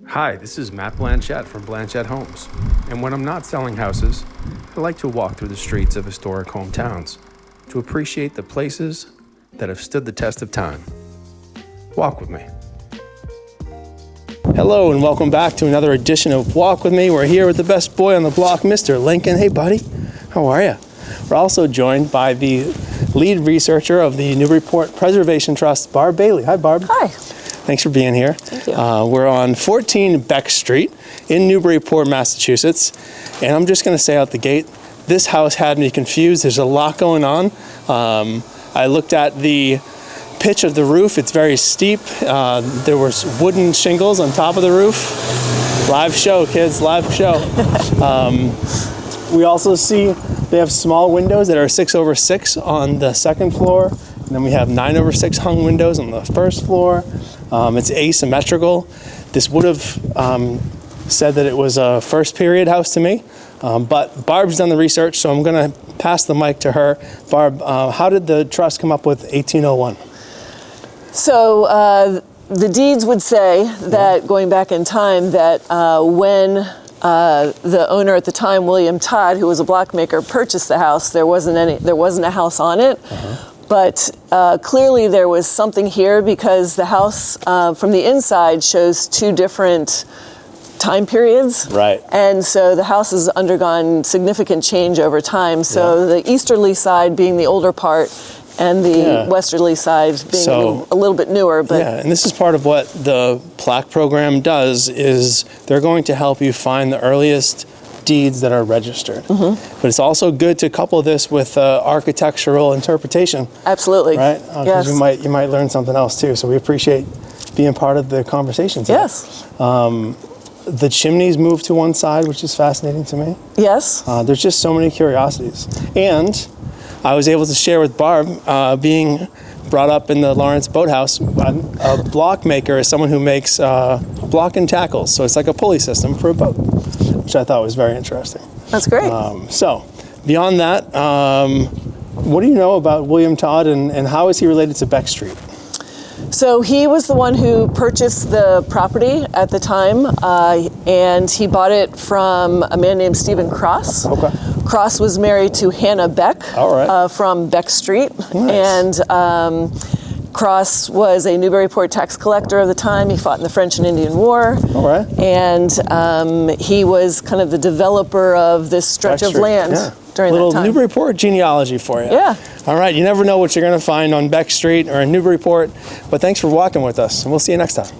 Hi, this is Matt Blanchett from Blanchett Homes, and when I'm not selling houses, I like to walk through the streets of historic hometowns to appreciate the places that have stood the test of time. Walk with me. Hello and welcome back to another edition of Walk With Me. We're here with the best boy on the block, Mr. Lincoln. Hey buddy, how are you? We're also joined by the lead researcher of the Newburyport Preservation Trust, Barb Bailey. Hi Barb. Hi. Thanks for being here. Thank you. We're on 14 Beck Street in Newburyport, Massachusetts. And I'm just gonna say out the gate, this house had me confused. There's a lot going on. I looked at the pitch of the roof. It's very steep. There was wooden shingles on top of the roof. Live show, kids, live show. We also see they have small windows that are 6/6 on the second floor. And then we have 9/6 hung windows on the first floor. It's asymmetrical. This would have said that it was a first period house to me. But Barb's done the research, so I'm gonna pass the mic to her. Barb, how did the trust come up with 1801? So the deeds would say that, going back in time, that when the owner at the time, William Todd, who was a blockmaker, purchased the house, there wasn't a house on it. But clearly there was something here, because the house from the inside shows two different time periods. Right. And so the house has undergone significant change over time. So the easterly side being the older part, and the westerly side being a little bit newer. But yeah, and this is part of what the plaque program does, is they're going to help you find the earliest deeds that are registered. But it's also good to couple this with architectural interpretation. Absolutely. Right? Yes. You might learn something else too. So we appreciate being part of the conversation today. Yes. The chimneys moved to one side, which is fascinating to me. Yes. There's just so many curiosities. And I was able to share with Barb, being brought up in the Lawrence Boathouse, a block maker is someone who makes block and tackles. So it's like a pulley system for a boat, which I thought was very interesting. That's great. So beyond that, what do you know about William Todd, and how is he related to Beck Street? So he was the one who purchased the property at the time, and he bought it from a man named Stephen Cross. Okay. Cross was married to Hannah Beck. All right. From Beck Street. Nice. And Cross was a Newburyport tax collector of the time. He fought in the French and Indian War. All right. And he was kind of the developer of this stretch Beck of Street, land during that little time. Newburyport genealogy for you. Yeah. All right, you never know what you're going to find on Beck Street or in Newburyport, but thanks for walking with us, and we'll see you next time.